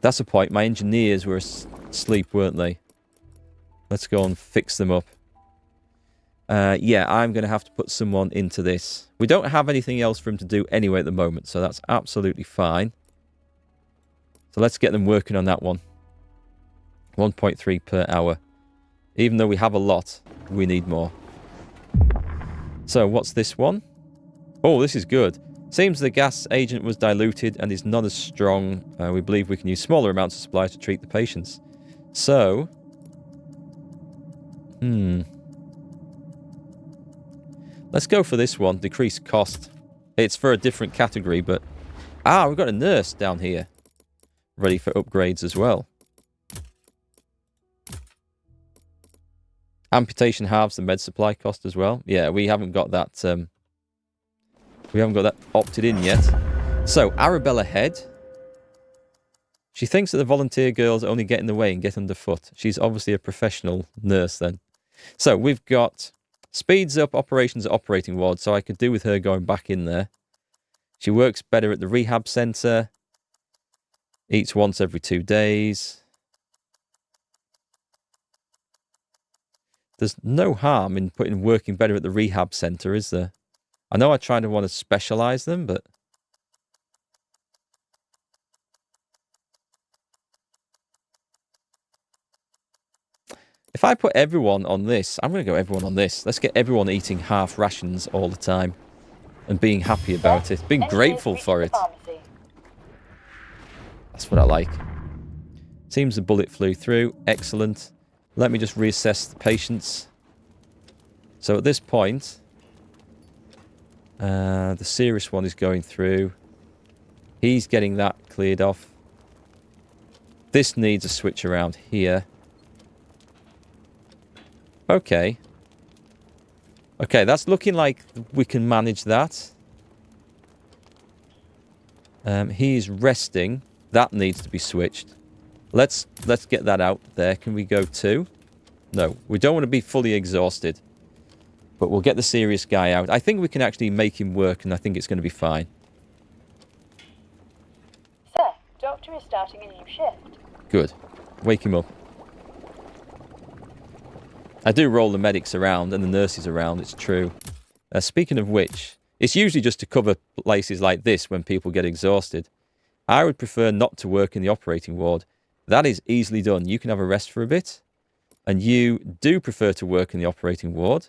That's a point. My engineers were asleep, weren't they? Let's go and fix them up. Yeah, I'm going to have to put someone into this. We don't have anything else for him to do anyway at the moment, so that's absolutely fine. So let's get them working on that one. 1.3 per hour. Even though we have a lot, we need more. So what's this one? Oh, this is good. Seems the gas agent was diluted and is not as strong. We believe we can use smaller amounts of supply to treat the patients. So... let's go for this one. Decrease cost. It's for a different category, but... Ah, we've got a nurse down here. Ready for upgrades as well. Amputation halves the med supply cost as well. Yeah, we haven't got that... we haven't got that opted in yet. So, Arabella Head. She thinks that the volunteer girls only get in the way and get underfoot. She's obviously a professional nurse then. So, we've got... Speeds up operations at operating ward, so I could do with her going back in there. She works better at the rehab centre. Eats once every 2 days. There's no harm in putting working better at the rehab centre, is there? I know I try to want to specialise them, but... If I put everyone on this, I'm going to go everyone on this. Let's get everyone eating half rations all the time. And being happy about it. Being grateful for it. That's what I like. Seems the bullet flew through. Excellent. Let me just reassess the patients. So at this point... the serious one is going through. He's getting that cleared off. This needs a switch around here. Okay. Okay, that's looking like we can manage that. He's resting. That needs to be switched. Let's get that out there. Can we go to? No, we don't want to be fully exhausted. But we'll get the serious guy out. I think we can actually make him work, and I think it's going to be fine. Sir, doctor is starting a new shift. Good. Wake him up. I do roll the medics around and the nurses around, it's true. Speaking of which, it's usually just to cover places like this when people get exhausted. I would prefer not to work in the operating ward. That is easily done. You can have a rest for a bit. And you do prefer to work in the operating ward.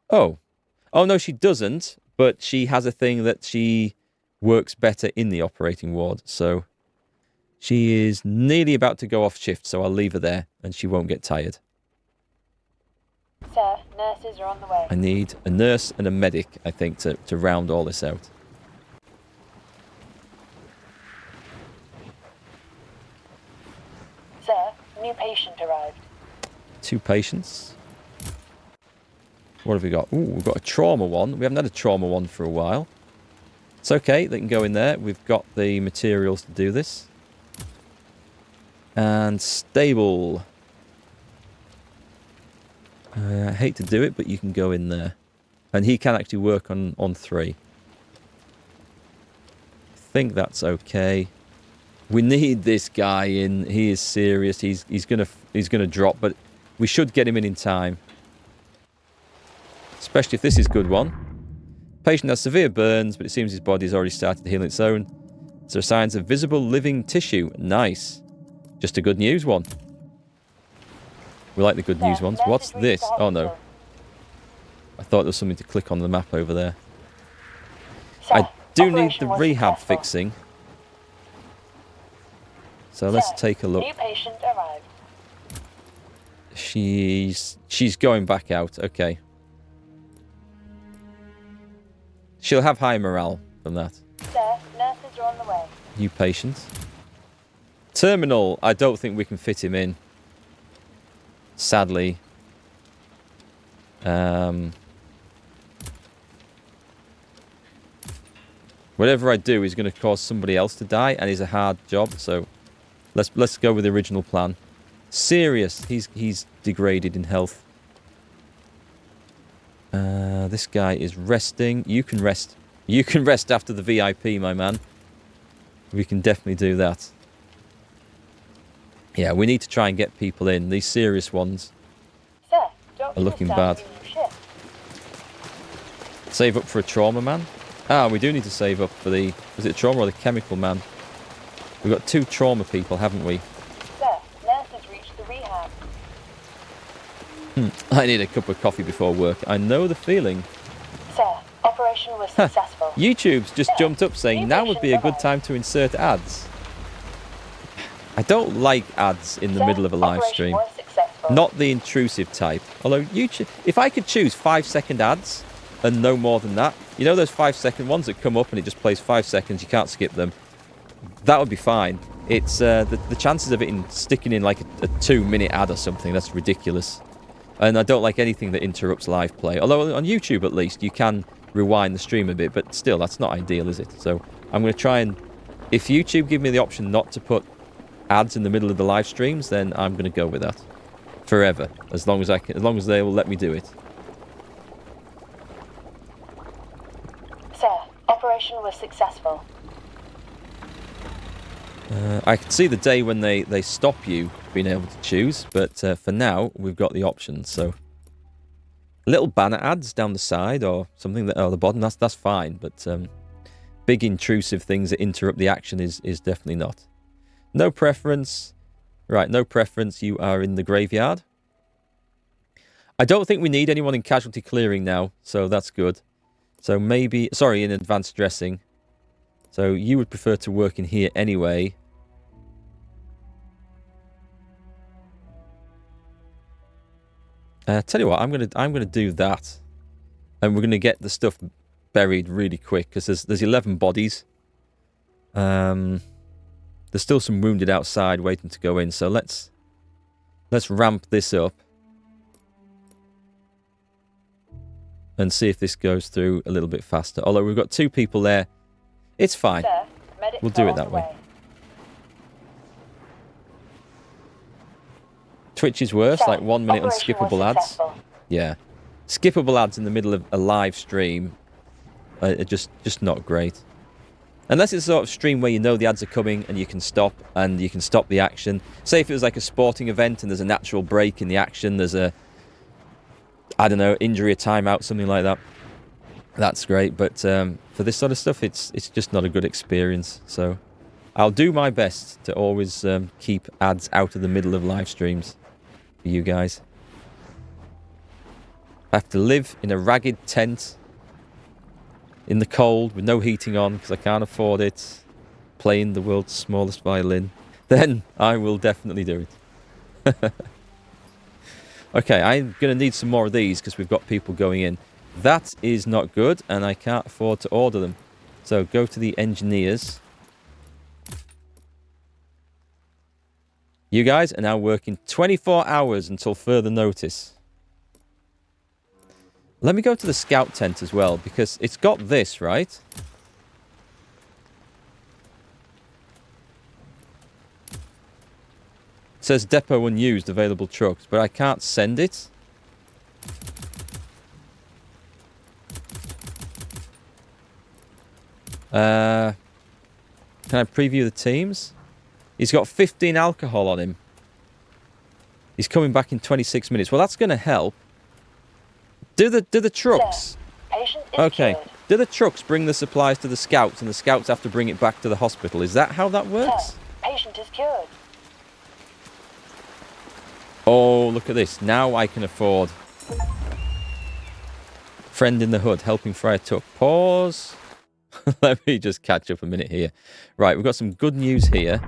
Oh. Oh, no, she doesn't. But she has a thing that she works better in the operating ward. So she is nearly about to go off shift, so I'll leave her there and she won't get tired. Sir, nurses are on the way. I need a nurse and a medic, I think, to round all this out. Sir, new patient arrived. 2 patients. What have we got? Ooh, we've got a trauma one. We haven't had a trauma one for a while. It's okay, they can go in there. We've got the materials to do this. And stable. I hate to do it, but you can go in there. And he can actually work on 3. I think that's okay. We need this guy in. He is serious. He's gonna drop, but we should get him in time. Especially if this is a good one. Patient has severe burns, but it seems his body's already started to heal its own. So signs of visible living tissue. Nice. Just a good news one. We like the good news ones. What's this? Oh, no. I thought there was something to click on the map over there. I do need the rehab fixing. So let's take a look. New patient arrived. She's going back out. Okay. She'll have high morale from that. Sir, nurses are on the way. New patient. Terminal. I don't think we can fit him in. Sadly. Whatever I do is going to cause somebody else to die, and it's a hard job, so let's go with the original plan. Serious. He's degraded in health. This guy is resting. You can rest. You can rest after the VIP, my man. We can definitely do that. Yeah, we need to try and get people in. These serious ones Sir, Doctor are looking has bad. started a new shift. Save up for a trauma man. Ah, we do need to save up for the... Was it trauma or the chemical man? We've got 2 trauma people, haven't we? Sir, nurse has reached the rehab. I need a cup of coffee before work. I know the feeling. Sir, operation was successful. YouTube's just jumped up saying now would be a good time to insert ads. I don't like ads in the middle of a live stream. Operation was successful. Not the intrusive type. Although YouTube, if I could choose 5-second ads and no more than that, you know those 5-second ones that come up and it just plays 5 seconds, you can't skip them. That would be fine. It's the chances of it sticking in like a 2-minute ad or something, that's ridiculous. And I don't like anything that interrupts live play. Although on YouTube at least you can rewind the stream a bit, but still that's not ideal, is it? So I'm going to try and, if YouTube give me the option not to put ads in the middle of the live streams, then I'm going to go with that forever, as long as I can, as long as they will let me do it. Sir, operation was successful. I can see the day when they stop you being able to choose, but for now we've got the options. So little banner ads down the side or something that, or the bottom, that's fine. But big intrusive things that interrupt the action is definitely not. No preference. Right, no preference. You are in the graveyard. I don't think we need anyone in casualty clearing now, so that's good. So maybe, sorry, in advanced dressing. So you would prefer to work in here anyway. Tell you what, I'm gonna do that, and we're gonna get the stuff buried really quick because there's 11 bodies. There's still some wounded outside waiting to go in, so let's ramp this up and see if this goes through a little bit faster. Although we've got 2 people there. It's fine. Sir, medics We'll do are it on that the way. Twitch is worse, Sir, like 1 minute operation unskippable was ads. successful. Yeah. Skippable ads in the middle of a live stream are just not great. Unless it's a sort of stream where you know the ads are coming and you can stop the action. Say if it was like a sporting event and there's a natural break in the action, there's a, I don't know, injury, a timeout, something like that. That's great, but for this sort of stuff, it's just not a good experience. So I'll do my best to always keep ads out of the middle of live streams for you guys. I have to live in a ragged tent in the cold with no heating on because I can't afford it, playing the world's smallest violin, then I will definitely do it. Okay, I'm going to need some more of these because we've got people going in. That is not good, and I can't afford to order them. So go to the engineers. You guys are now working 24 hours until further notice. Let me go to the scout tent as well, because it's got this, right? It says depot unused, available trucks, but I can't send it. Can I preview the teams? He's got 15 alcohol on him. He's coming back in 26 minutes. Well, that's going to help. Do the trucks... Sir, patient is Okay. cured. Do the trucks bring the supplies to the scouts and the scouts have to bring it back to the hospital? Is that how that works? Sir, patient is cured. Oh, look at this. Now I can afford... Friend in the hood, helping Friar Tuck. Pause. Let me just catch up a minute here. Right, we've got some good news here.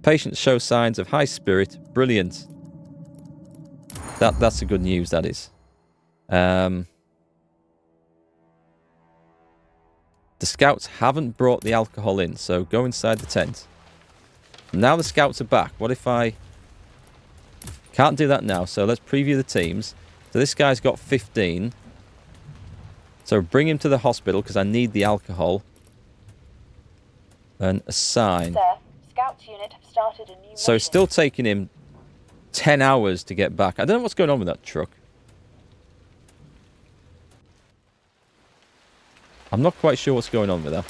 Patients show signs of high spirit. Brilliant. That's the good news, that is. The scouts haven't brought the alcohol in, so go inside the tent. Now the scouts are back. What if I... Can't do that now, so let's preview the teams. So this guy's got 15. So bring him to the hospital, because I need the alcohol. And assign. Sir, Scouts unit have started a new So mission. it's still taking him 10 hours to get back. I don't know what's going on with that truck. I'm not quite sure what's going on with that.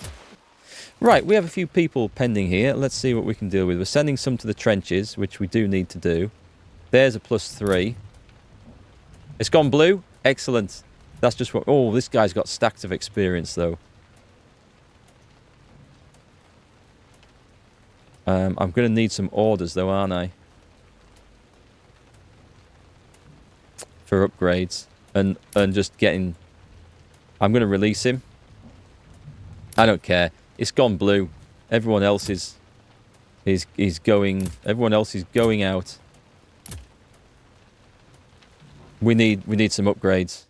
Right, we have a few people pending here. Let's see what we can deal with. We're sending some to the trenches, which we do need to do. There's a +3. It's gone blue. Excellent. That's just what... Oh, this guy's got stacks of experience, though. I'm going to need some orders, though, aren't I? For upgrades. And just getting... I'm going to release him. I don't care. It's gone blue. Everyone else is going... Everyone else is going out. We need some upgrades.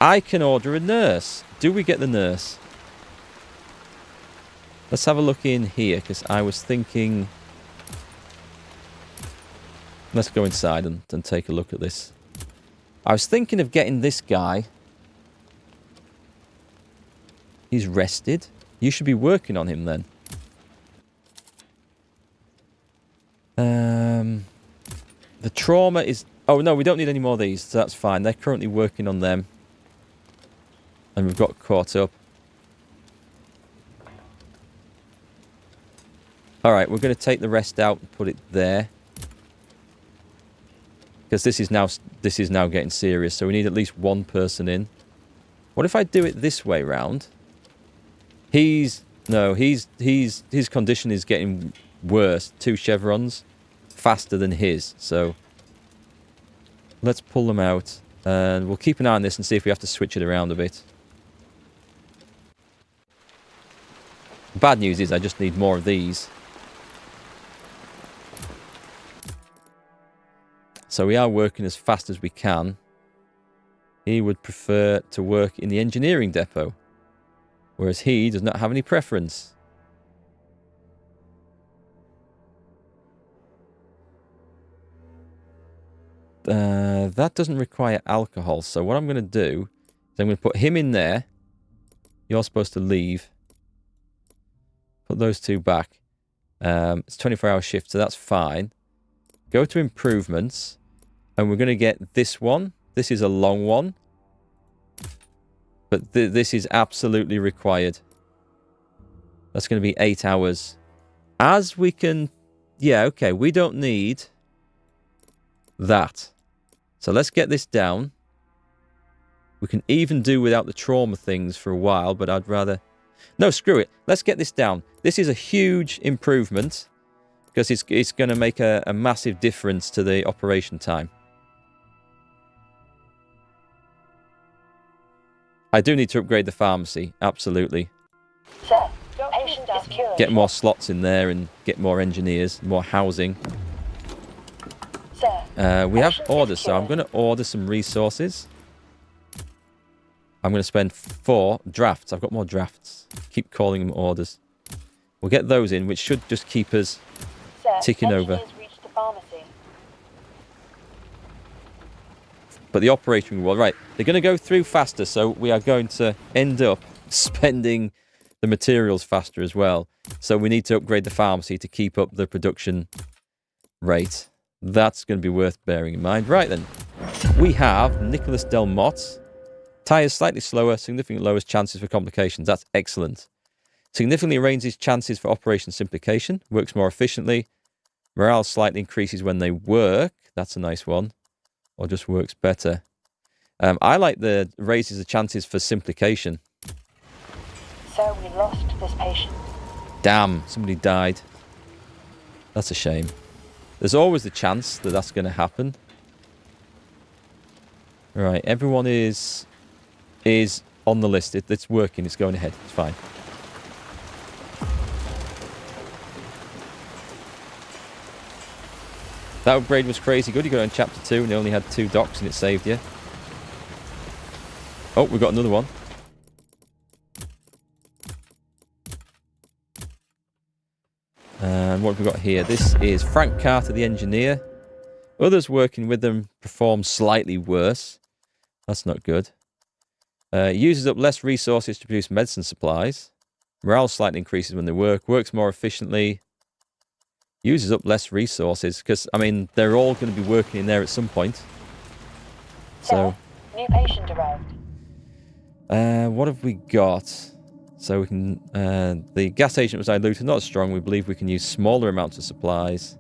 I can order a nurse. Do we get the nurse? Let's have a look in here, because I was thinking... Let's go inside and take a look at this. I was thinking of getting this guy. He's rested. You should be working on him then. The trauma is... Oh, no, we don't need any more of these, so that's fine. They're currently working on them. And we've got caught up. Alright, we're going to take the rest out and put it there. Because this is now getting serious, so we need at least one person in. What if I do it this way round? His condition is getting worse. 2 chevrons faster than his, so let's pull them out and we'll keep an eye on this and see if we have to switch it around a bit. Bad news is I just need more of these. So we are working as fast as we can. He would prefer to work in the engineering depot, whereas he does not have any preference. That doesn't require alcohol, so what I'm going to do is I'm going to put him in there. You're supposed to leave. Put those 2 back. It's 24-hour shift, so that's fine. Go to improvements, and we're going to get this one. This is a long one. But this is absolutely required. That's going to be 8 hours. As we can... Yeah, okay, we don't need that. So let's get this down. We can even do without the trauma things for a while, but I'd rather... No, screw it. Let's get this down. This is a huge improvement because it's going to make a massive difference to the operation time. I do need to upgrade the pharmacy, absolutely. Sir, patient is cured. Get more slots in there and get more engineers, more housing. Sir, we have orders, so I'm going to order some resources. I'm going to spend 4 drafts. I've got more drafts. Keep calling them orders. We'll get those in, which should just keep us ticking over. Reached the pharmacy. But the operating reward, right, they're going to go through faster, so we are going to end up spending the materials faster as well. So we need to upgrade the pharmacy to keep up the production rate. That's going to be worth bearing in mind. Right then, we have Nicholas Del Motte. Tires slightly slower, significantly lowers chances for complications. That's excellent. Significantly raises chances for operation simplification. Works more efficiently. Morale slightly increases when they work. That's a nice one. Or just works better. I like the raises the chances for simplification. So we lost this patient. Damn, somebody died. That's a shame. There's always the chance that that's going to happen. Right, everyone is on the list. It's working. It's going ahead. It's fine. That upgrade was crazy good. You got it in Chapter 2 and you only had 2 docks and it saved you. Oh, we've got another one. And what have we got here? This is Frank Carter, the engineer. Others working with them perform slightly worse. That's not good. Uses up less resources to produce medicine supplies. Morale slightly increases when they work. Works more efficiently. Uses up less resources. Because, I mean, they're all going to be working in there at some point. So, new patient arrived. what have we got? So we can... the gas agent was diluted, not as strong. We believe we can use smaller amounts of supplies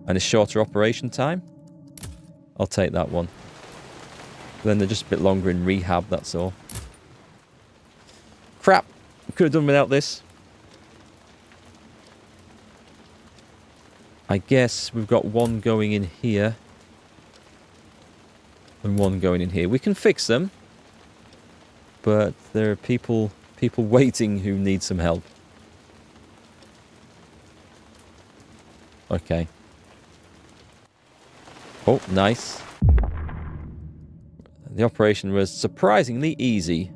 and a shorter operation time. I'll take that one. Then they're just a bit longer in rehab, that's all. Crap! Could have done without this. I guess we've got one going in here. And one going in here. We can fix them. But there are people waiting who need some help. Okay. Oh, nice. The operation was surprisingly easy.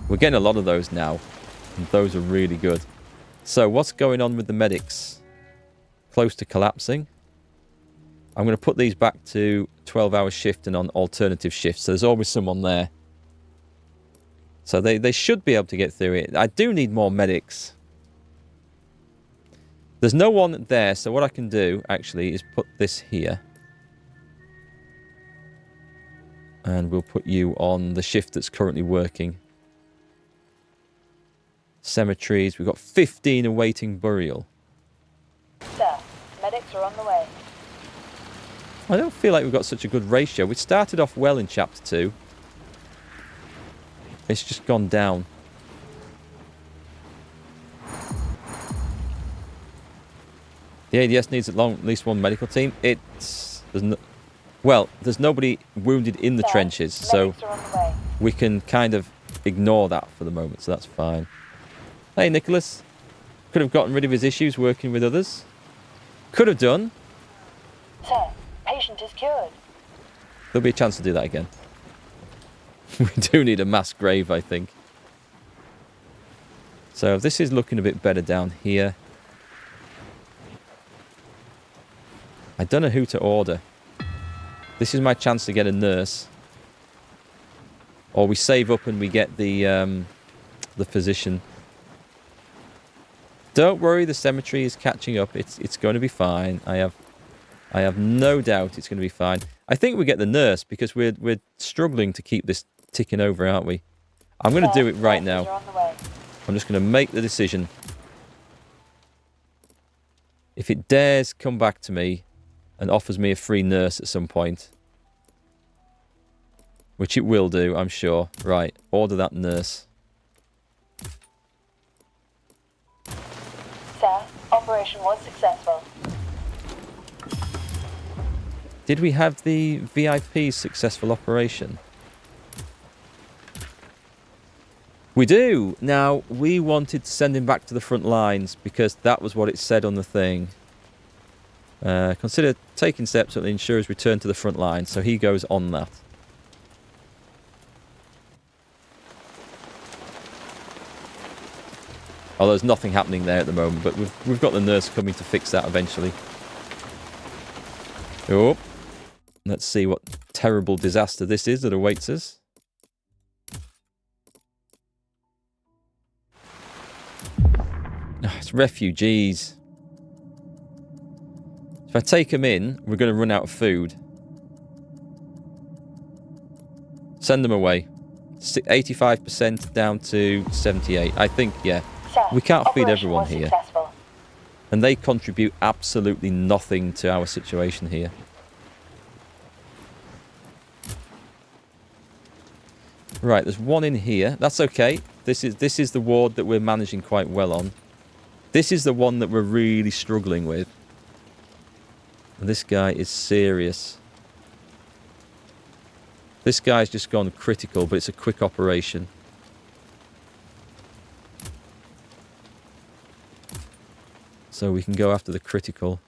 We're getting a lot of those now. And those are really good. So, what's going on with the medics? Close to collapsing. I'm going to put these back to 12-hour shift and on alternative shifts. So, there's always someone there. So, they should be able to get through it. I do need more medics. There's no one there. So, what I can do, actually, is put this here. And we'll put you on the shift that's currently working. Cemeteries. We've got 15 awaiting burial. Sir, medics are on the way. I don't feel like we've got such a good ratio. We started off well in Chapter 2. It's just gone down. The ADS needs at least one medical team. There's nobody wounded in the trenches, so we can kind of ignore that for the moment, so that's fine. Hey, Nicholas. Could have gotten rid of his issues working with others. Could have done. Sir, patient is cured. There'll be a chance to do that again. We do need a mass grave, I think. So this is looking a bit better down here. I don't know who to order. This is my chance to get a nurse. Or we save up and we get the physician. Don't worry, the cemetery is catching up. It's going to be fine. I have no doubt it's going to be fine. I think we get the nurse because we're struggling to keep this ticking over, aren't we? I'm going to do it right now. I'm just going to make the decision. If it dares come back to me and offers me a free nurse at some point, which it will do, I'm sure. Right, order that nurse. Sir, operation was successful. Did we have the VIP's successful operation? We do! Now, we wanted to send him back to the front lines because that was what it said on the thing. Consider taking steps that ensure his return to the front line, so he goes on that. Oh, there's nothing happening there at the moment, but we've got the nurse coming to fix that eventually. Oh, let's see what terrible disaster this is that awaits us. Oh, it's refugees. If I take them in, we're going to run out of food. Send them away. 85% down to 78. I think, yeah. Sir, we can't feed operation everyone was here. Successful. And they contribute absolutely nothing to our situation here. Right, there's one in here. That's okay. This is the ward that we're managing quite well on. This is the one that we're really struggling with. And this guy is serious. This guy's just gone critical, but it's a quick operation. So we can go after the critical.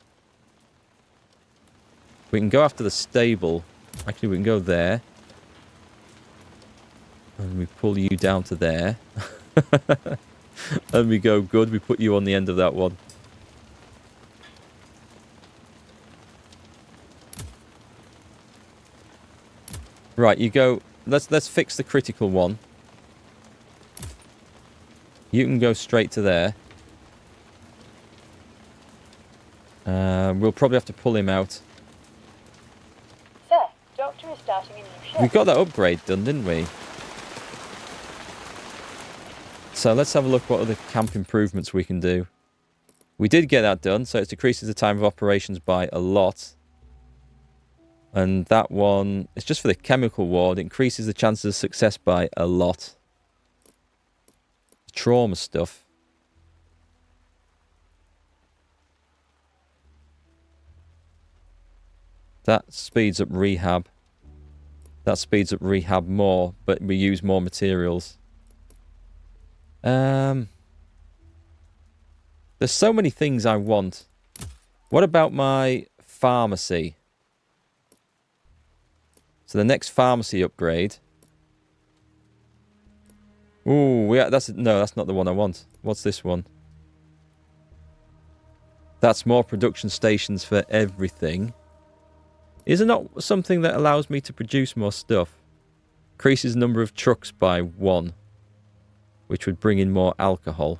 We can go after the stable. Actually, we can go there. And we pull you down to there. And we go, good, we put you on the end of that one. Right, you go, let's fix the critical one. You can go straight to there. We'll probably have to pull him out. Sir, doctor is starting a new shift. We got that upgrade done, didn't we? So let's have a look what other camp improvements we can do. We did get that done, so it decreases the time of operations by a lot. And that one, it's just for the chemical ward, it increases the chances of success by a lot. Trauma stuff. That speeds up rehab. That speeds up rehab more, but we use more materials. There's so many things I want. What about my pharmacy? So the next pharmacy upgrade. Ooh, yeah, no, that's not the one I want. What's this one? That's more production stations for everything. Is it not something that allows me to produce more stuff? Increases the number of trucks by 1, which would bring in more alcohol.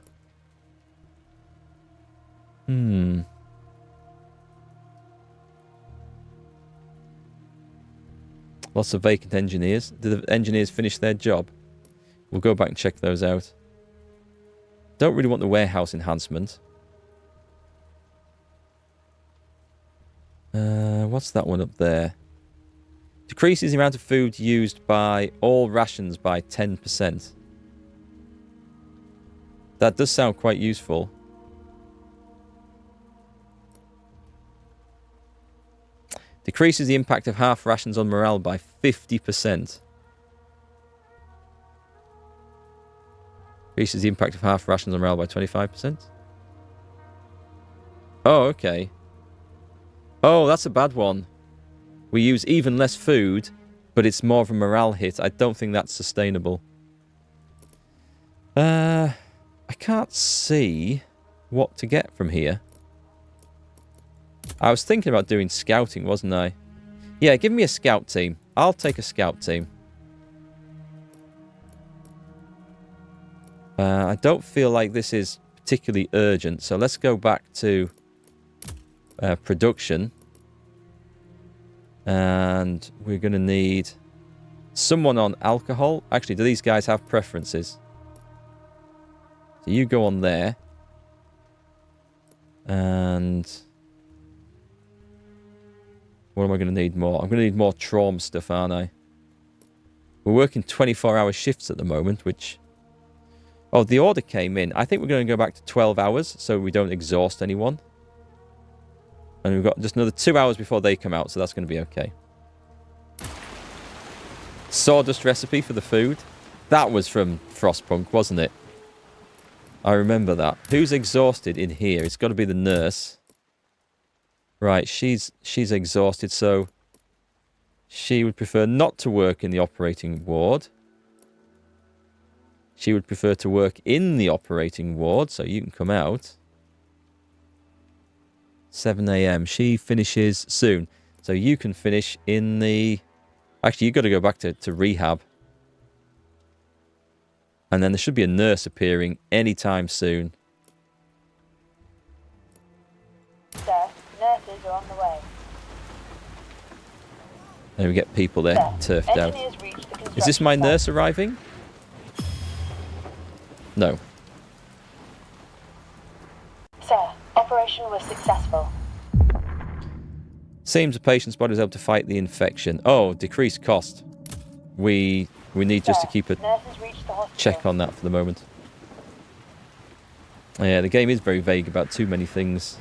Lots of vacant engineers. Did the engineers finish their job? We'll go back and check those out. Don't really want the warehouse enhancement. What's that one up there? Decreases the amount of food used by all rations by 10%. That does sound quite useful. Decreases the impact of half rations on morale by 50%. Decreases the impact of half rations on morale by 25%. Oh, okay. Oh, that's a bad one. We use even less food, but it's more of a morale hit. I don't think that's sustainable. I can't see what to get from here. I was thinking about doing scouting, wasn't I? Yeah, give me a scout team. I'll take a scout team. I don't feel like this is particularly urgent, so let's go back to production. And we're going to need someone on alcohol. Actually, do these guys have preferences? So you go on there. And what am I going to need more? I'm going to need more trauma stuff, aren't I? We're working 24-hour shifts at the moment, which... Oh, the order came in. I think we're going to go back to 12 hours so we don't exhaust anyone. And we've got just another 2 hours before they come out, so that's going to be okay. Sawdust recipe for the food. That was from Frostpunk, wasn't it? I remember that. Who's exhausted in here? It's got to be the nurse. Right, she's exhausted, so she would prefer not to work in the operating ward. She would prefer to work in the operating ward, so you can come out. 7 a.m. She finishes soon. So you can finish in the... Actually, you've got to go back to rehab. And then there should be a nurse appearing anytime soon. Sir, nurses are on the way. And we get people there turfed out. Is this my nurse arriving? No. Sir, operation was successful. Seems the patient's body is able to fight the infection. Oh, decreased cost. We need just to keep a check on that for the moment. Yeah, the game is very vague about too many things.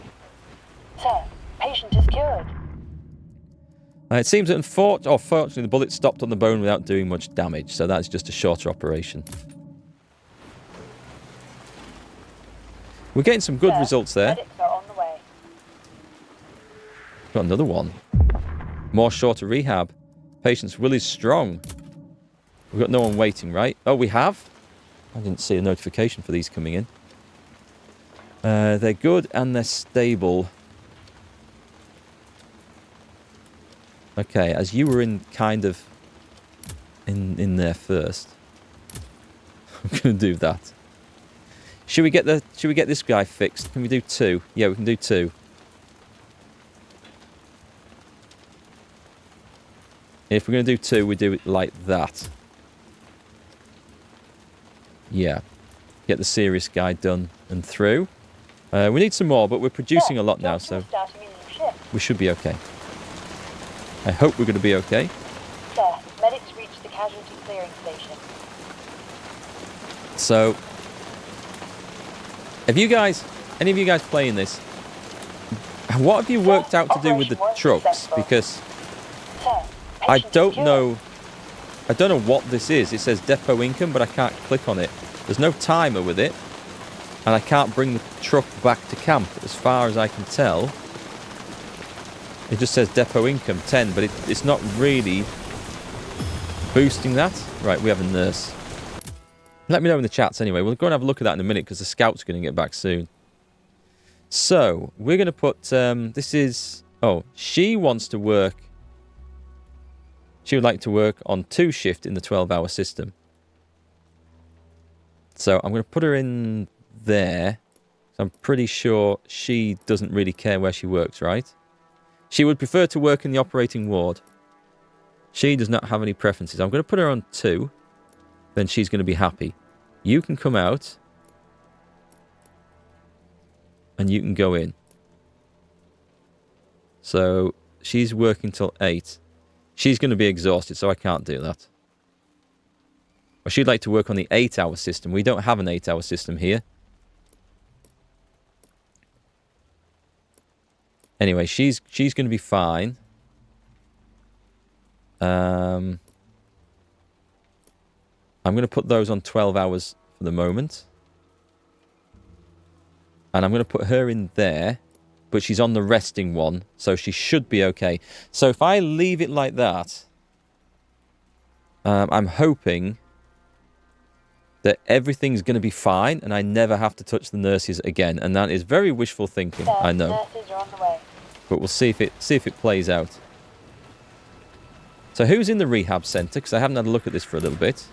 Sir, patient is cured. It seems that unfortunately the bullet stopped on the bone without doing much damage, so that's just a shorter operation. We're getting some good results there. Medics are on the way. Got another one. More shorter rehab. Patient's will is strong. We've got no one waiting, right? Oh, we have? I didn't see a notification for these coming in. They're good and they're stable. Okay, as you were in kind of in there first. I'm going to do that. Should we get this guy fixed? Can we do 2? Yeah, we can do 2. If we're going to do 2, we do it like that. Yeah. Get the serious guy done and through. We need some more, but we're producing a lot now, so Starting a new shift. we should be okay. I hope we're going to be okay. Sir, medics reached the casualty clearing station. So, any of you guys playing this, what have you worked out to do with the trucks? Because Sir, I patient don't secured. know what this is. It says depot income, but I can't click on it. There's no timer with it, and I can't bring the truck back to camp as far as I can tell. It just says depot income 10, but it's not really boosting that. Right, we have a nurse. Let me know in the chats anyway. We'll go and have a look at that in a minute because the scout's going to get back soon. So, we're going to put... this is... Oh, she wants to work... She would like to work on 2 shift in the 12-hour system. So, I'm going to put her in there. So I'm pretty sure she doesn't really care where she works, right? She would prefer to work in the operating ward. She does not have any preferences. I'm going to put her on 2. Then she's going to be happy. You can come out. And you can go in. So, she's working till 8. She's going to be exhausted, so I can't do that. Or she'd like to work on the 8-hour system. We don't have an 8-hour system here. Anyway, she's going to be fine. I'm going to put those on 12 hours for the moment. And I'm going to put her in there. But she's on the resting one, so she should be okay. So if I leave it like that, I'm hoping that everything's going to be fine and I never have to touch the nurses again. And that is very wishful thinking, Sir, I know. nurses are on the way. But we'll see if it plays out. So who's in the rehab centre? Because I haven't had a look at this for a little bit.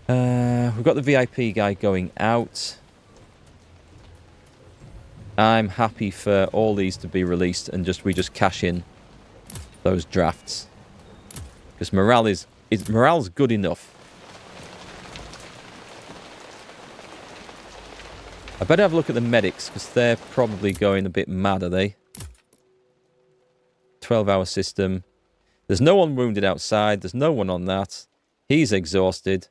We've got the VIP guy going out. I'm happy for all these to be released and we just cash in those drafts. Because morale's good enough. I better have a look at the medics because they're probably going a bit mad, are they? 12-hour system. There's no one wounded outside. There's no one on that. He's exhausted.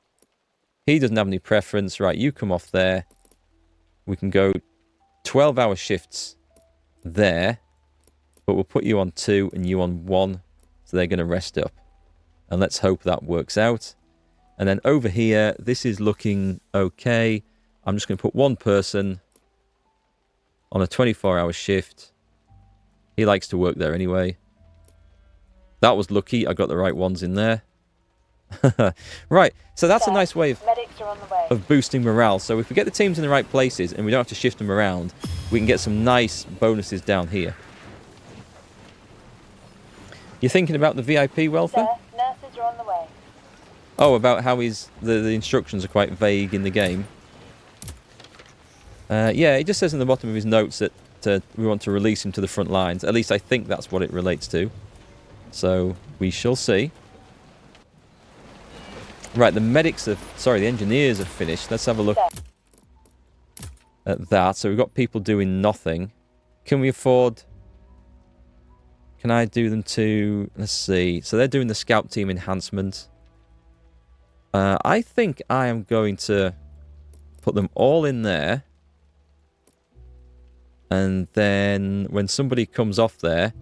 He doesn't have any preference. Right, you come off there. We can go 12-hour shifts there. But we'll put you on 2 and you on 1. So they're going to rest up. And let's hope that works out. And then over here, this is looking okay. I'm just going to put one person on a 24-hour shift. He likes to work there anyway. That was lucky. I got the right ones in there. Right, so that's a nice way of boosting morale. So if we get the teams in the right places and we don't have to shift them around, we can get some nice bonuses down here. You thinking about the VIP welfare? Sir, nurses are on the way. Oh, about how the instructions are quite vague in the game. Yeah, it just says in the bottom of his notes that we want to release him to the front lines. At least I think that's what it relates to. So we shall see. Right, the engineers have finished. Let's have a look at that. So we've got people doing nothing. Can we afford... Can I do them to... Let's see. So they're doing the scout team enhancement. I think I am going to put them all in there. And then when somebody comes off there,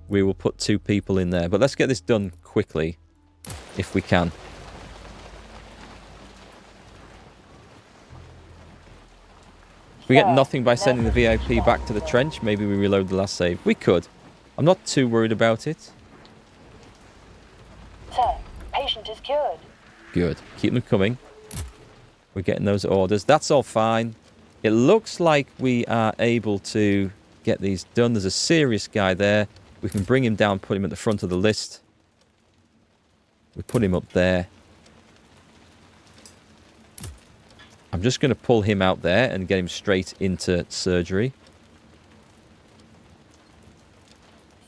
we will put 2 people in there. But let's get this done quickly, if we can. We get nothing by sending the VIP back to the trench. Maybe we reload the last save. We could. I'm not too worried about it. Sir, patient is cured. Good. Keep them coming. We're getting those orders. That's all fine. It looks like we are able to get these done. There's a serious guy there. We can bring him down, put him at the front of the list. We put him up there. I'm just going to pull him out there and get him straight into surgery.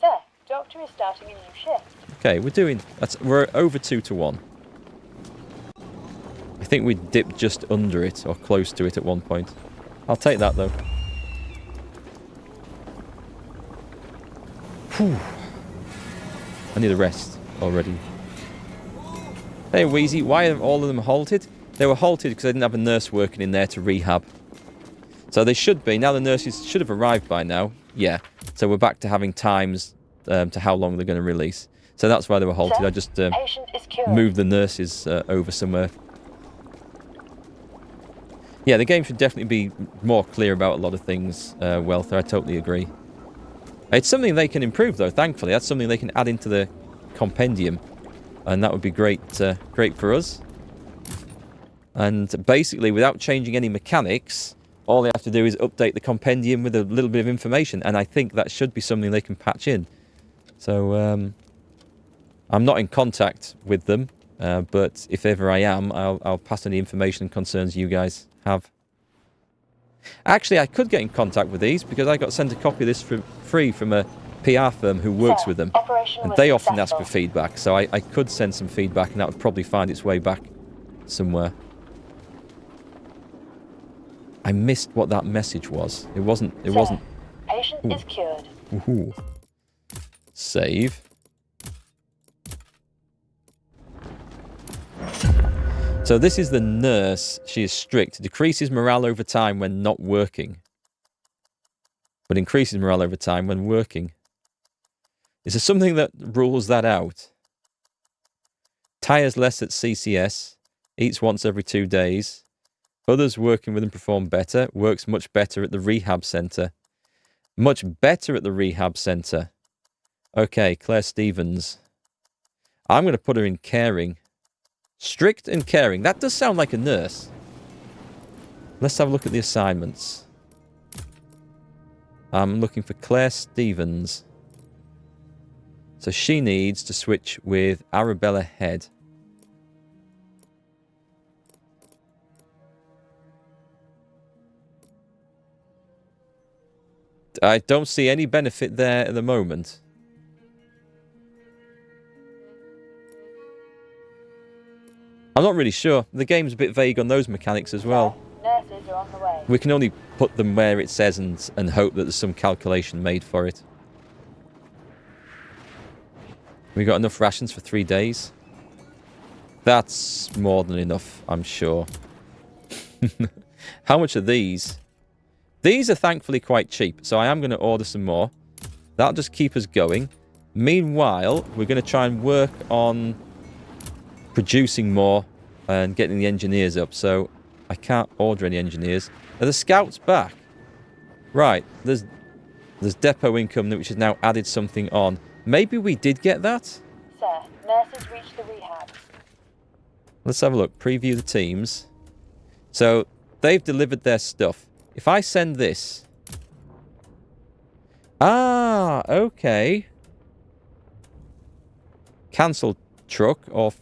Sir, doctor is starting a new shift. Okay, we're over 2 to 1. I think we dipped just under it, or close to it at one point. I'll take that, though. Whew. I need a rest already. Hey, Wheezy, why are all of them halted? They were halted because they didn't have a nurse working in there to rehab. So they should be. Now the nurses should have arrived by now. Yeah. So we're back to having times to how long they're going to release. So that's why they were halted. Sir, I just patient is cured. moved the nurses over somewhere. Yeah, the game should definitely be more clear about a lot of things, Welther. I totally agree. It's something they can improve, though, thankfully. That's something they can add into the compendium. And that would be great, great for us. And basically, without changing any mechanics, all they have to do is update the compendium with a little bit of information. And I think that should be something they can patch in. So, I'm not in contact with them. But if ever I am, I'll pass any information and concerns you guys have. Actually, I could get in contact with these because I got sent a copy of this for free from a PR firm who works with them. And they often ask for feedback, so I could send some feedback and that would probably find its way back somewhere. I missed what that message was. It wasn't... Patient is cured. Ooh. Save. So this is the nurse. She is strict. Decreases morale over time when not working. But increases morale over time when working. Is there something that rules that out? Tires less at CCS. Eats once every 2 days. Others working with him perform better. Works much better at the rehab centre. Much better at the rehab centre. Okay, Claire Stevens. I'm going to put her in caring. Strict and caring. That does sound like a nurse. Let's have a look at the assignments. I'm looking for Claire Stevens. So she needs to switch with Arabella Head. I don't see any benefit there at the moment. I'm not really sure. The game's a bit vague on those mechanics as well. Nurses are on the way. We can only put them where it says and hope that there's some calculation made for it. We got enough rations for 3 days. That's more than enough, I'm sure. How much are these? These are thankfully quite cheap, so I am going to order some more. That'll just keep us going. Meanwhile, we're going to try and work on producing more and getting the engineers up. So I can't order any engineers. Are the scouts back? Right, there's depot income which has now added something on. Maybe we did get that? Sir, nurses reached the rehab. Let's have a look. Preview the teams. So they've delivered their stuff. If I send this... Ah, okay. Cancel truck or...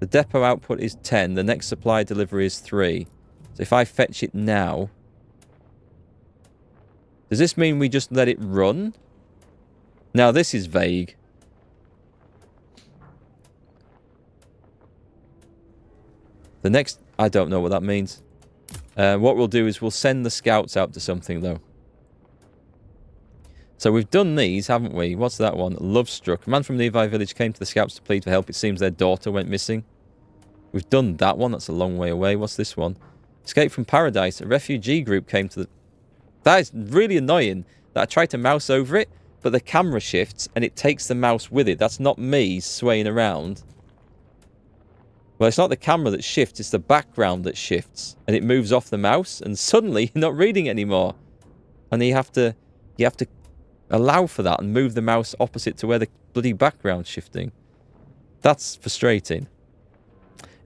The depot output is 10. The next supply delivery is 3. So if I fetch it now... Does this mean we just let it run? Now this is vague. The next... I don't know what that means. What we'll do is we'll send the scouts out to something, though. So we've done these, haven't we? What's that one? Love Struck. A man from nearby village came to the scouts to plead for help. It seems their daughter went missing. We've done that one. That's a long way away. What's this one? Escape from Paradise. A refugee group came to the... That is really annoying that I tried to mouse over it, but the camera shifts and it takes the mouse with it. That's not me swaying around. Well, it's not the camera that shifts, it's the background that shifts. And it moves off the mouse, and suddenly you're not reading it anymore. And you have to allow for that and move the mouse opposite to where the bloody background's shifting. That's frustrating.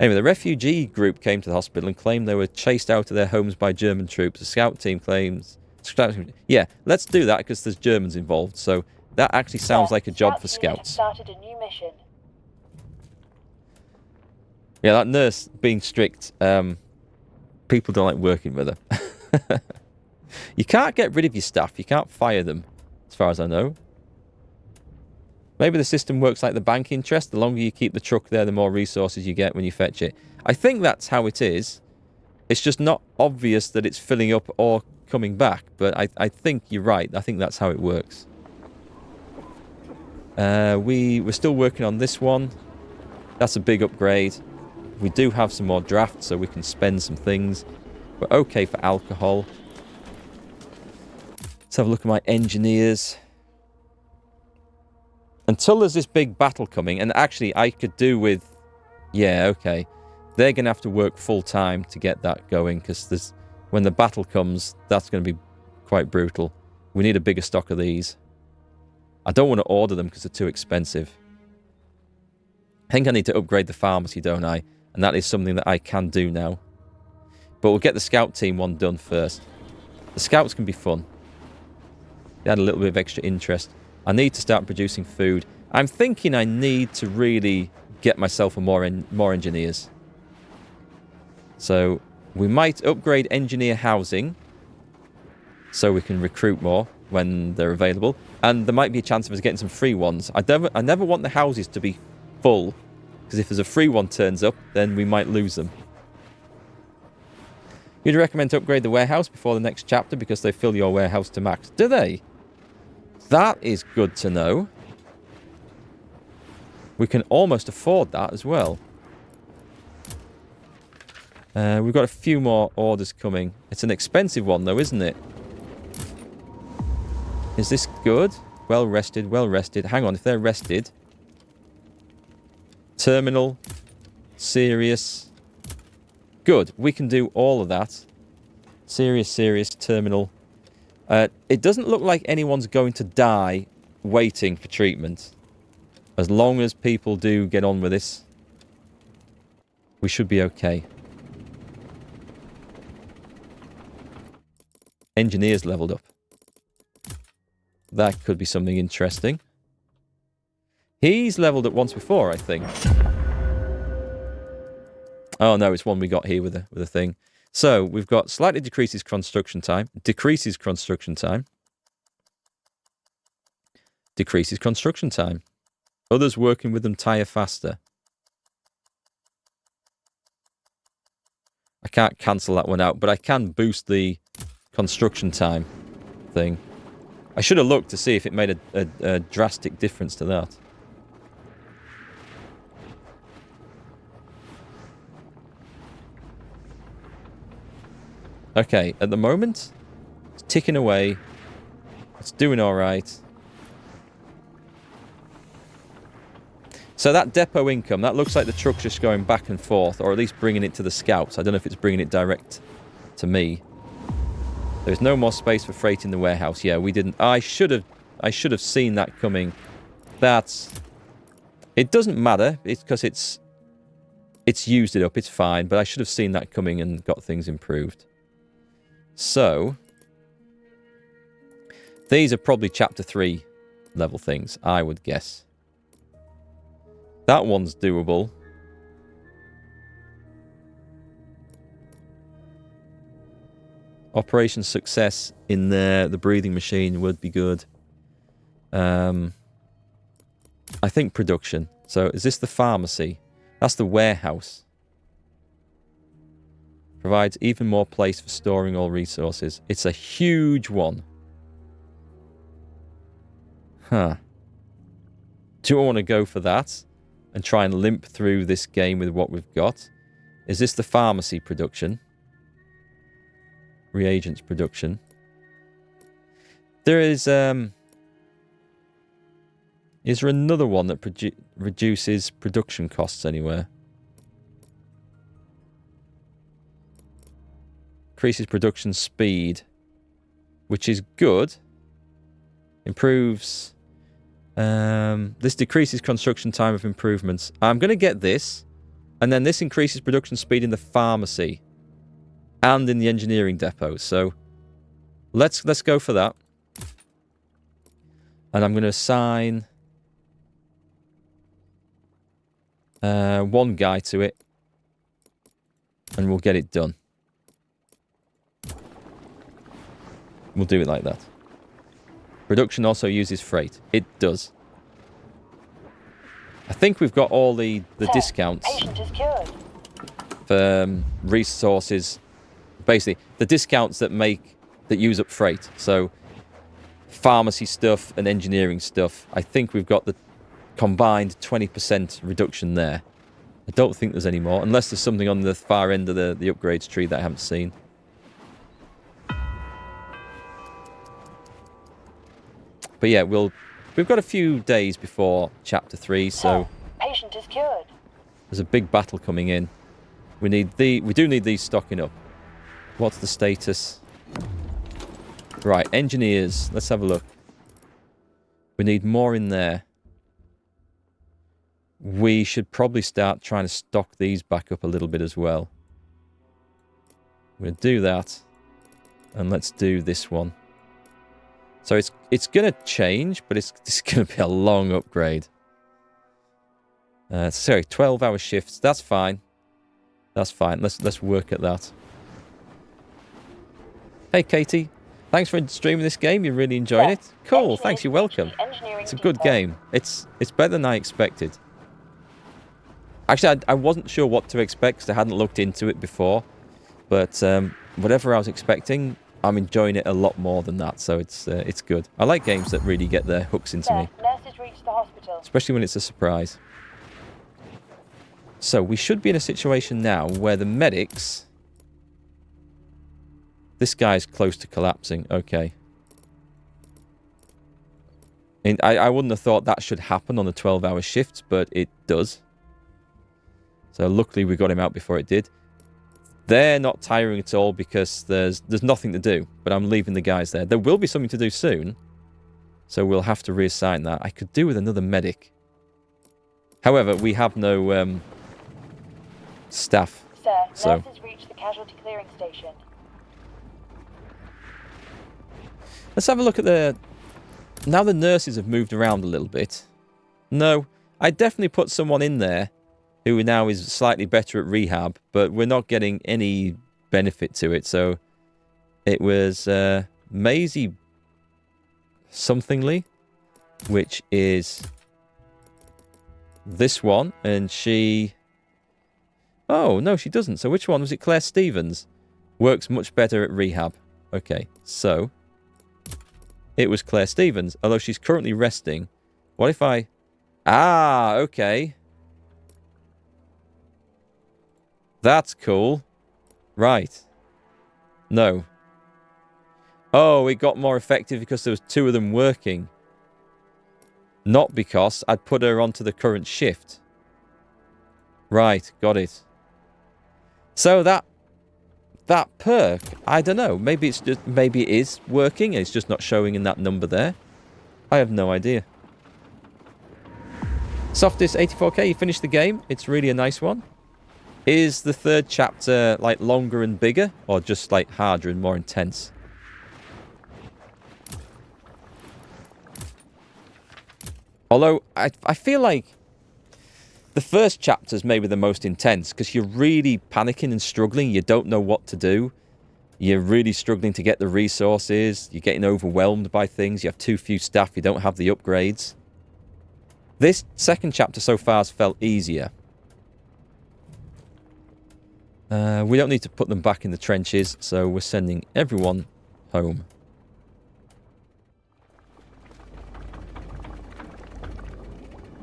Anyway, the refugee group came to the hospital and claimed they were chased out of their homes by German troops. The scout team claims... Yeah, let's do that because there's Germans involved. So that actually sounds like a job for scouts. Started a new mission. Yeah, that nurse being strict, people don't like working with her. You can't get rid of your staff. You can't fire them, as far as I know. Maybe the system works like the bank interest. The longer you keep the truck there, the more resources you get when you fetch it. I think that's how it is. It's just not obvious that it's filling up or coming back. But I think you're right. I think that's how it works. We're still working on this one. That's a big upgrade. We do have some more drafts, so we can spend some things. We're okay for alcohol. Let's have a look at my engineers. Until there's this big battle coming, and actually I could do with... Yeah, okay. They're going to have to work full time to get that going, because when the battle comes, that's going to be quite brutal. We need a bigger stock of these. I don't want to order them because they're too expensive. I think I need to upgrade the pharmacy, don't I? And that is something that I can do now. But we'll get the scout team one done first. The scouts can be fun. They had a little bit of extra interest. I need to start producing food. I'm thinking I need to really get myself more engineers. So we might upgrade engineer housing so we can recruit more when they're available. And there might be a chance of us getting some free ones. I never want the houses to be full, because if there's a free one turns up, then we might lose them. You'd recommend to upgrade the warehouse before the next chapter because they fill your warehouse to max. Do they? That is good to know. We can almost afford that as well. We've got a few more orders coming. It's an expensive one though, isn't it? Is this good? Well rested, well rested. Hang on, if they're rested... Terminal. Serious. Good. We can do all of that. Serious, terminal. It doesn't look like anyone's going to die waiting for treatment. As long as people do get on with this, we should be okay. Engineers leveled up. That could be something interesting. He's leveled up once before, I think. Oh no, it's one we got here with a thing. So we've got slightly decreases construction time, decreases construction time, decreases construction time. Others working with them tire faster. I can't cancel that one out, but I can boost the construction time thing. I should have looked to see if it made a drastic difference to that. Okay, at the moment, it's ticking away. It's doing all right. So that depot income, that looks like the truck's just going back and forth, or at least bringing it to the scouts. I don't know if it's bringing it direct to me. There's no more space for freight in the warehouse. Yeah, we didn't. I should have seen that coming. It doesn't matter. It's because it's used it up. It's fine. But I should have seen that coming and got things improved. So these are probably chapter 3 level things, I would guess. That one's doable. Operation success in there. The breathing machine would be good. I think production. So is this the pharmacy? That's the warehouse. Provides even more place for storing all resources. It's a huge one. Huh. Do I want to go for that? And try and limp through this game with what we've got? Is this the pharmacy production? Reagents production. There is there another one that reduces production costs anywhere? Increases production speed, which is good. Improves. This decreases construction time of improvements. I'm going to get this, and then this increases production speed in the pharmacy and in the engineering depot. So let's go for that. And I'm going to assign one guy to it, and we'll get it done. We'll do it like that. Production also uses freight. It does. I think we've got all the Sir, discounts patient is cured. for resources. Basically, the discounts that use up freight. So, pharmacy stuff and engineering stuff. I think we've got the combined 20% reduction there. I don't think there's any more, unless there's something on the far end of the upgrades tree that I haven't seen. But yeah, we've got a few days before Chapter 3, so Sir, patient is cured. there's a big battle coming in. We do need these stocking up. What's the status? Right, engineers. Let's have a look. We need more in there. We should probably start trying to stock these back up a little bit as well. We'll do that. And let's do this one. So it's going to change, but it's going to be a long upgrade. Sorry, 12-hour shifts. That's fine. That's fine. Let's work at that. Hey, Katie. Thanks for streaming this game. You're really enjoying it? Cool. Thanks. You're welcome. It's a good game. It's better than I expected. Actually, I wasn't sure what to expect because I hadn't looked into it before. But whatever I was expecting, I'm enjoying it a lot more than that. So it's good. I like games that really get their hooks into me. Nurses reached the hospital. Especially when it's a surprise. So we should be in a situation now where the medics... This guy's close to collapsing. Okay. And I wouldn't have thought that should happen on the 12-hour shifts, but it does. So luckily we got him out before it did. They're not tiring at all because there's nothing to do. But I'm leaving the guys there. There will be something to do soon. So we'll have to reassign that. I could do with another medic. However, we have no staff. Sir, nurses reached the casualty clearing station. Let's have a look at the... Now the nurses have moved around a little bit. No, I definitely put someone in there who now is slightly better at rehab, but we're not getting any benefit to it. So it was Maisie somethingly, which is this one, and she... Oh, no, she doesn't. So which one was it? Claire Stevens. Works much better at rehab. Okay, so... It was Claire Stevens, although she's currently resting. What if I... Ah, okay. That's cool. Right. No. Oh, it got more effective because there was two of them working. Not because I'd put her onto the current shift. Right, got it. So that perk, I don't know. Maybe it is working. It's just not showing in that number there. I have no idea. Softest 84K, you finished the game. It's really a nice one. Is the third chapter like longer and bigger, or just like harder and more intense? Although I feel like the first chapter is maybe the most intense because you're really panicking and struggling. You don't know what to do. You're really struggling to get the resources. You're getting overwhelmed by things. You have too few staff. You don't have the upgrades. This second chapter so far has felt easier. We don't need to put them back in the trenches, so we're sending everyone home.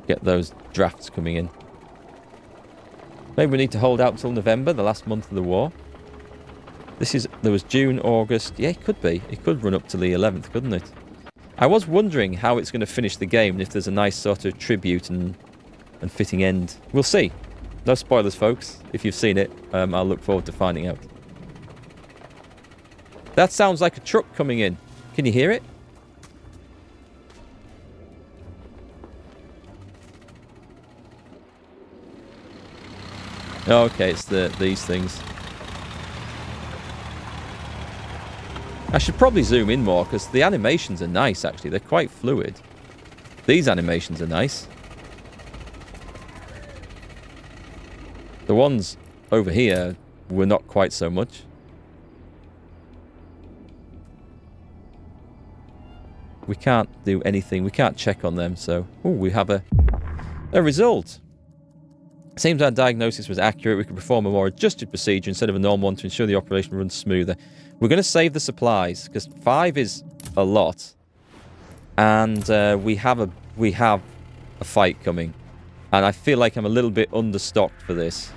Get those drafts coming in. Maybe we need to hold out till November, the last month of the war. There was June, August. Yeah, it could be. It could run up to the 11th, couldn't it? I was wondering how it's going to finish the game and if there's a nice sort of tribute and fitting end. We'll see. No spoilers, folks. If you've seen it, I'll look forward to finding out. That sounds like a truck coming in. Can you hear it? Oh, okay, it's these things. I should probably zoom in more because the animations are nice, actually. They're quite fluid. These animations are nice. The ones over here were not quite so much. We can't do anything. We can't check on them, so... Oh, we have a A result. Seems our diagnosis was accurate. We could perform a more adjusted procedure instead of a normal one to ensure the operation runs smoother. We're going to save the supplies because 5 is a lot, and we have a fight coming, and I feel like I'm a little bit understocked for this.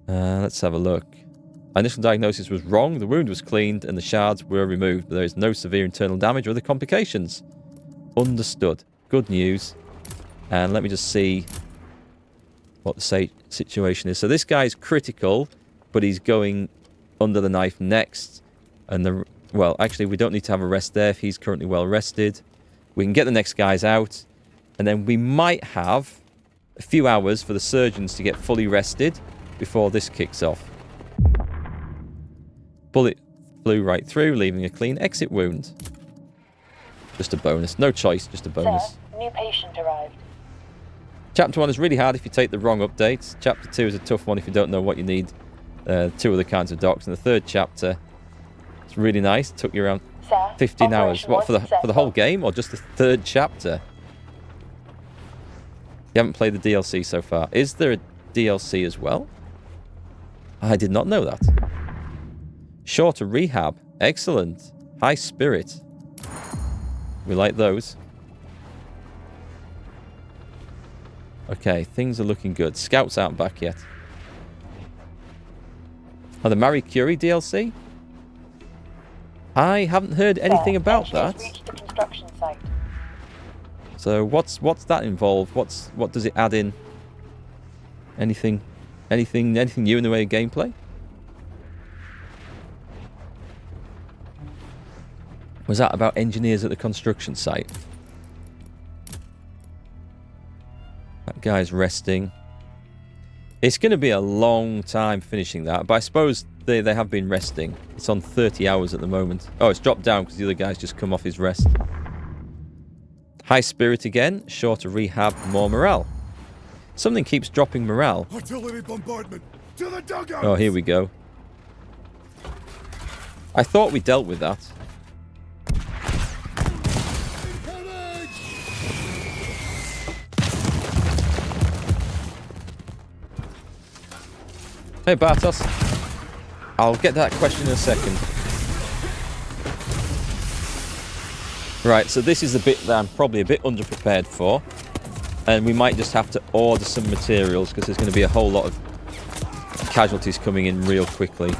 Let's have a look. Our initial diagnosis was wrong. The wound was cleaned and the shards were removed, but there is no severe internal damage or other complications. Understood. Good news. And let me just see what the situation is. So this guy's critical, but he's going under the knife next. And well, actually, we don't need to have a rest there if he's currently well rested. We can get the next guys out, and then we might have a few hours for the surgeons to get fully rested before this kicks off. Bullet flew right through, leaving a clean exit wound. Just a bonus. No choice, just a bonus. Sir, new patient arrived. Chapter 1 is really hard if you take the wrong updates. Chapter 2 is a tough one if you don't know what you need. 2 other kinds of docs. And the third chapter, it's really nice. It took you around 15 hours. What, for the whole game or just the third chapter? You haven't played the DLC so far. Is there a DLC as well? I did not know that. Shorter rehab. Excellent. High spirit. We like those. Okay, things are looking good. Scouts aren't back yet. Oh, the Marie Curie DLC? I haven't heard anything about that. Reached the construction site. So what's that involve? What does it add in? Anything new in the way of gameplay? Was that about engineers at the construction site? That guy's resting. It's going to be a long time finishing that, but I suppose they have been resting. It's on 30 hours at the moment. Oh, it's dropped down because the other guy's just come off his rest. High spirit again, shorter rehab, more morale. Something keeps dropping morale. Artillery bombardment to the dugout. Oh, here we go. I thought we dealt with that. Hey, Bartos. I'll get to that question in a second. Right, so this is the bit that I'm probably a bit underprepared for. And we might just have to order some materials because there's going to be a whole lot of casualties coming in real quickly.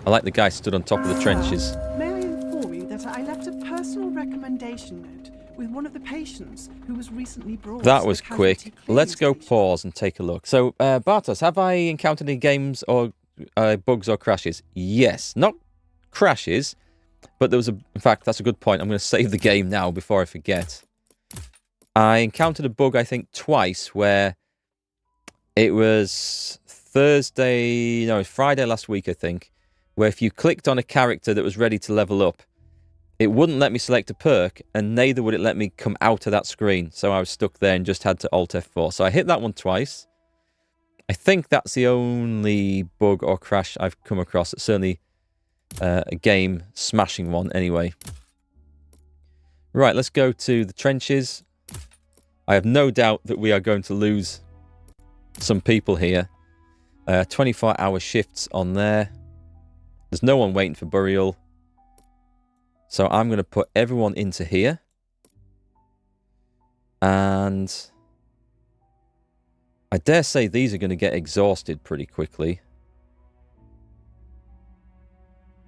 I like the guy stood on top of the trenches. May I inform you that I left a personal recommendation note with one of the patients who was recently brought to That was the quick. casualty clearing Let's go station. pause and take a look. So, Bartos, have I encountered any games or bugs or crashes? Yes. Not crashes, but there was in fact, that's a good point. I'm going to save the game now before I forget. I encountered a bug, I think, twice where it was Friday last week, I think, where if you clicked on a character that was ready to level up, it wouldn't let me select a perk, and neither would it let me come out of that screen. So I was stuck there and just had to Alt F4. So I hit that one twice. I think that's the only bug or crash I've come across. It's certainly a game smashing one anyway. Right, let's go to the trenches. I have no doubt that we are going to lose some people here. 24-hour shifts on there. There's no one waiting for burial. So I'm going to put everyone into here. And I dare say these are going to get exhausted pretty quickly.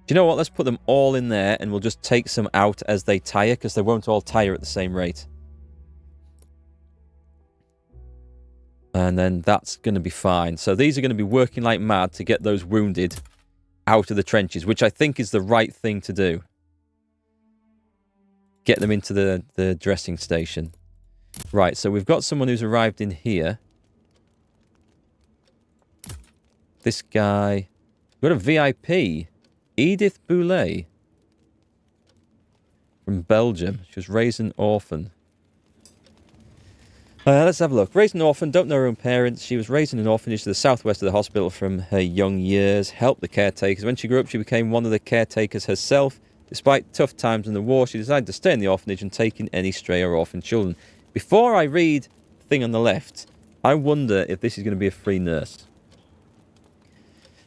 Do you know what? Let's put them all in there and we'll just take some out as they tire because they won't all tire at the same rate. And then that's going to be fine. So these are going to be working like mad to get those wounded out of the trenches, which I think is the right thing to do. Get them into the dressing station. Right, so we've got someone who's arrived in here. This guy. We've got a VIP. Edith Boulet. From Belgium. She was raised an orphan. Let's have a look. Raised an orphan, don't know her own parents. She was raised in an orphanage to the southwest of the hospital from her young years. Helped the caretakers. When she grew up, she became one of the caretakers herself. Despite tough times in the war, she decided to stay in the orphanage and take in any stray or orphan children. Before I read the thing on the left, I wonder if this is going to be a free nurse.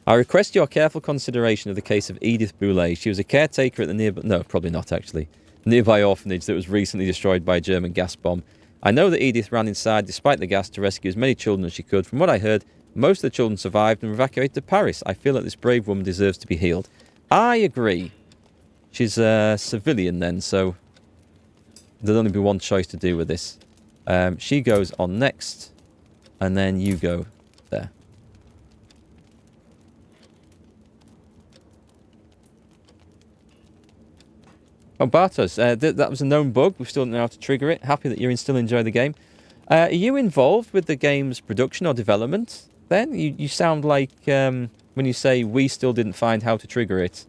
I request your careful consideration of the case of Edith Boulay. She was a caretaker at the nearby... No, probably not, actually. Nearby orphanage that was recently destroyed by a German gas bomb. I know that Edith ran inside, despite the gas, to rescue as many children as she could. From what I heard, most of the children survived and were evacuated to Paris. I feel that this brave woman deserves to be healed. I agree. She's a civilian then, so there'll only be one choice to do with this. She goes on next, and then you go there. Oh, Bartos, that was a known bug. We still don't know how to trigger it. Happy that you're still enjoying the game. Are you involved with the game's production or development, then? You sound like, when you say we still didn't find how to trigger it,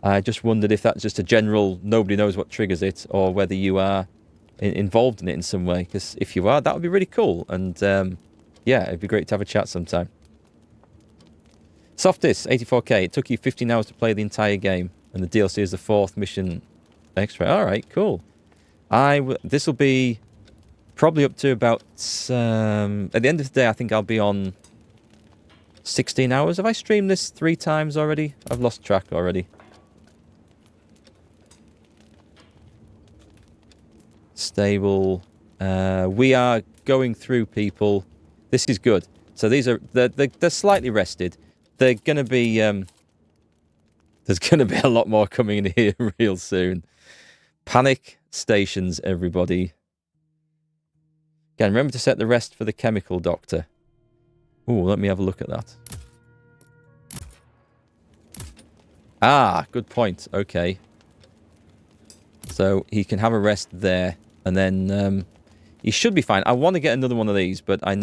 I just wondered if that's just a general, nobody knows what triggers it, or whether you are involved in it in some way. Because if you are, that would be really cool. And, yeah, it'd be great to have a chat sometime. Softis, 84k. It took you 15 hours to play the entire game. And the DLC is the 4th mission extra. All right, cool. This will be probably up to about... at the end of the day, I think I'll be on 16 hours. Have I streamed this 3 times already? I've lost track already. Stable. We are going through people. This is good. So these are... They're slightly rested. They're going to be... there's going to be a lot more coming in here real soon. Panic stations, everybody. Again, remember to set the rest for the chemical doctor. Ooh, let me have a look at that. Ah, good point. Okay. So he can have a rest there. And then he should be fine. I want to get another one of these, but I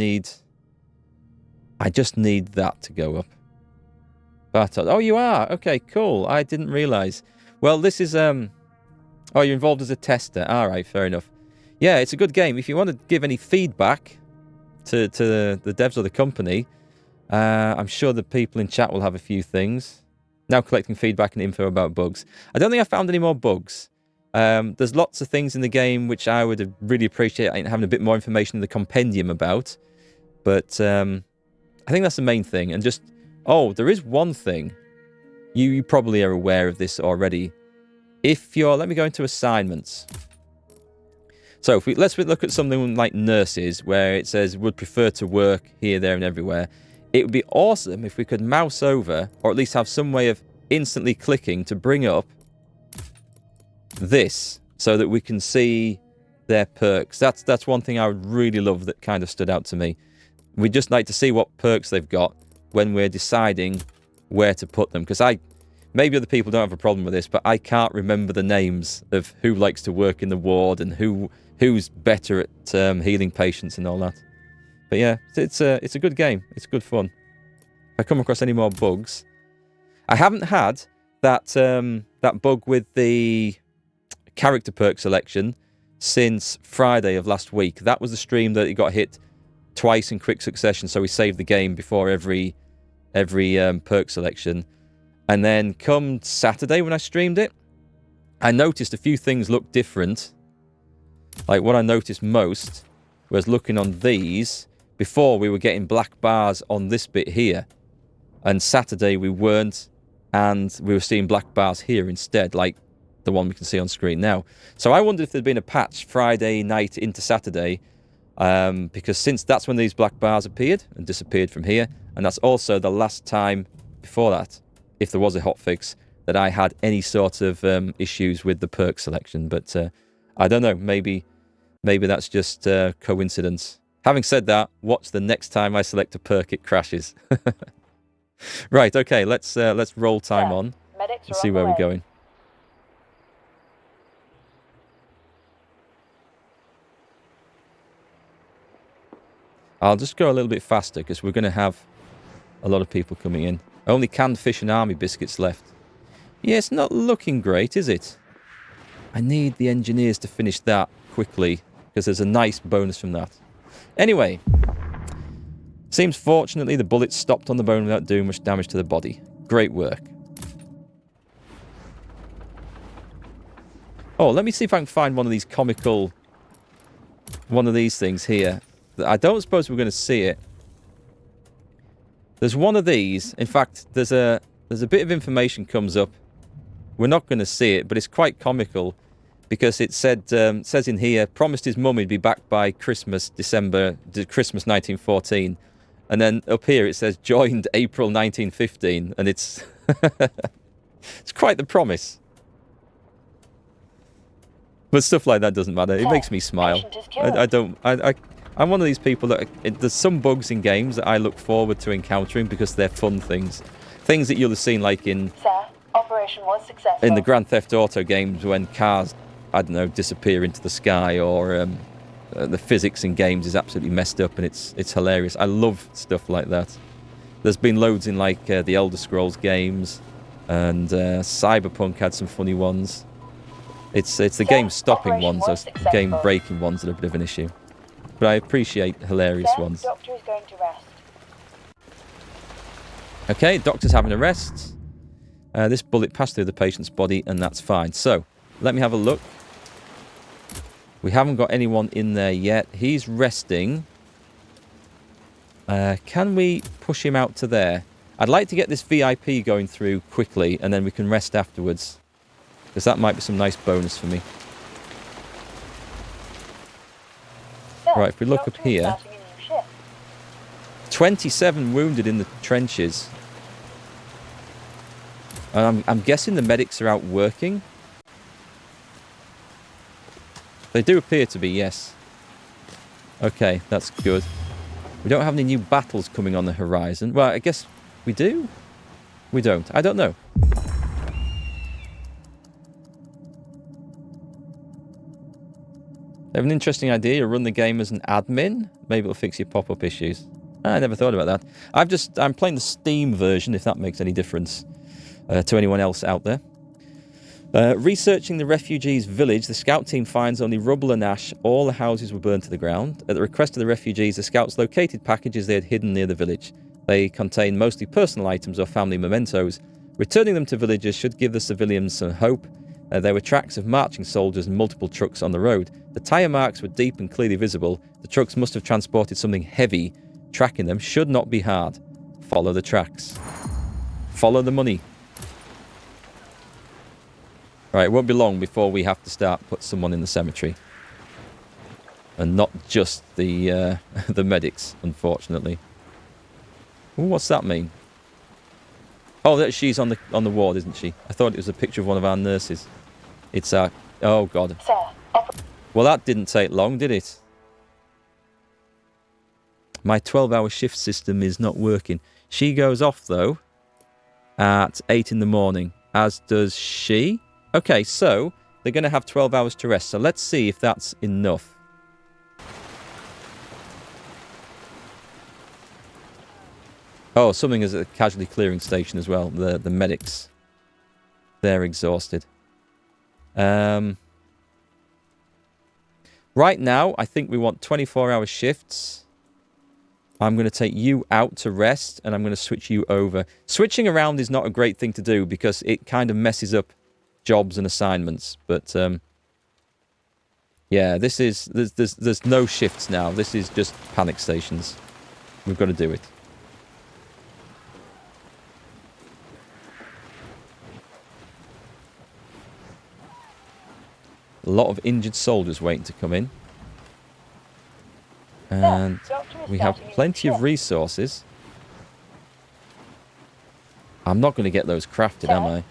just need that to go up. Bartos. Oh, you are? Okay, cool. I didn't realise. Well, this is... Oh, you're involved as a tester. All right, fair enough. Yeah, it's a good game. If you want to give any feedback to the devs or the company, I'm sure the people in chat will have a few things. Now collecting feedback and info about bugs. I don't think I found any more bugs. There's lots of things in the game which I would really appreciate having a bit more information in the compendium about. But I think that's the main thing. And just... Oh, there is one thing. You probably are aware of this already. If you're... Let me go into assignments. So let's look at something like nurses, where it says would prefer to work here, there, and everywhere. It would be awesome if we could mouse over, or at least have some way of instantly clicking to bring up this, so that we can see their perks. That's one thing I would really love that kind of stood out to me. We'd just like to see what perks they've got when we're deciding where to put them. Because maybe other people don't have a problem with this, but I can't remember the names of who likes to work in the ward and who's better at healing patients and all that. But yeah, it's a good game. It's good fun. If I come across any more bugs... I haven't had that bug with the character perk selection since Friday of last week. That was the stream that it got hit twice in quick succession, so we saved the game before every perk selection. And then come Saturday when I streamed it, I noticed a few things looked different. Like what I noticed most was looking on these. Before we were getting black bars on this bit here, and Saturday we weren't, and we were seeing black bars here instead, like the one we can see on screen now. So I wondered if there'd been a patch Friday night into Saturday, because since that's when these black bars appeared and disappeared from here, and that's also the last time before that, if there was a hotfix, that I had any sort of issues with the perk selection. But I don't know, maybe that's just coincidence. Having said that, watch the next time I select a perk it crashes. Right, okay, let's roll time on and see where we're going. I'll just go a little bit faster because we're going to have a lot of people coming in. Only canned fish and army biscuits left. Yeah, it's not looking great, is it? I need the engineers to finish that quickly because there's a nice bonus from that. Anyway, seems fortunately the bullet stopped on the bone without doing much damage to the body. Great work. Oh, let me see if I can find one of these comical... One of these things here. I don't suppose we're going to see it. There's one of these. In fact, there's a bit of information comes up. We're not going to see it, but it's quite comical. Because it says in here, promised his mum he'd be back by Christmas 1914. And then up here it says, joined April 1915. And it's... it's quite the promise. But stuff like that doesn't matter. It makes me smile. I'm one of these people that... There's some bugs in games that I look forward to encountering because they're fun things. Things that you'll have seen like in... Sir, operation was successful. In the Grand Theft Auto games when cars... I don't know, disappear into the sky, or the physics in games is absolutely messed up, and it's hilarious. I love stuff like that. There's been loads in like the Elder Scrolls games, and Cyberpunk had some funny ones. It's the game stopping ones, those game breaking ones that are a bit of an issue. But I appreciate hilarious ones. Doctor is going to rest. Okay, doctor's having a rest. This bullet passed through the patient's body, and that's fine. So, let me have a look. We haven't got anyone in there yet. He's resting. Can we push him out to there? I'd like to get this VIP going through quickly, and then we can rest afterwards. Because that might be some nice bonus for me. Right, if we look up here. 27 wounded in the trenches. And I'm guessing the medics are out working. They do appear to be, yes. Okay, that's good. We don't have any new battles coming on the horizon. Well, I guess we do? We don't. I don't know. I have an interesting idea. You run the game as an admin. Maybe it'll fix your pop-up issues. I never thought about that. I'm playing the Steam version, if that makes any difference to anyone else out there. Researching the refugees' village, the scout team finds only rubble and ash. All the houses were burned to the ground. At the request of the refugees, the scouts located packages they had hidden near the village. They contain mostly personal items or family mementos. Returning them to villagers should give the civilians some hope. There were tracks of marching soldiers and multiple trucks on the road. The tyre marks were deep and clearly visible. The trucks must have transported something heavy. Tracking them should not be hard. Follow the tracks. Follow the money. Right, it won't be long before we have to put someone in the cemetery. And not just the the medics, unfortunately. Ooh, what's that mean? Oh, she's on the ward, isn't she? I thought it was a picture of one of our nurses. It's our... Oh, God. Well, that didn't take long, did it? My 12-hour shift system is not working. She goes off, though, at 8 in the morning, as does she. Okay, so they're going to have 12 hours to rest. So let's see if that's enough. Oh, something is at a casualty clearing station as well. The medics. They're exhausted. Right now, I think we want 24-hour shifts. I'm going to take you out to rest, and I'm going to switch you over. Switching around is not a great thing to do because it kind of messes up jobs and assignments. But, yeah, this is... There's no shifts now. This is just panic stations. We've got to do it. A lot of injured soldiers waiting to come in. And we have plenty of resources. I'm not going to get those crafted, am I?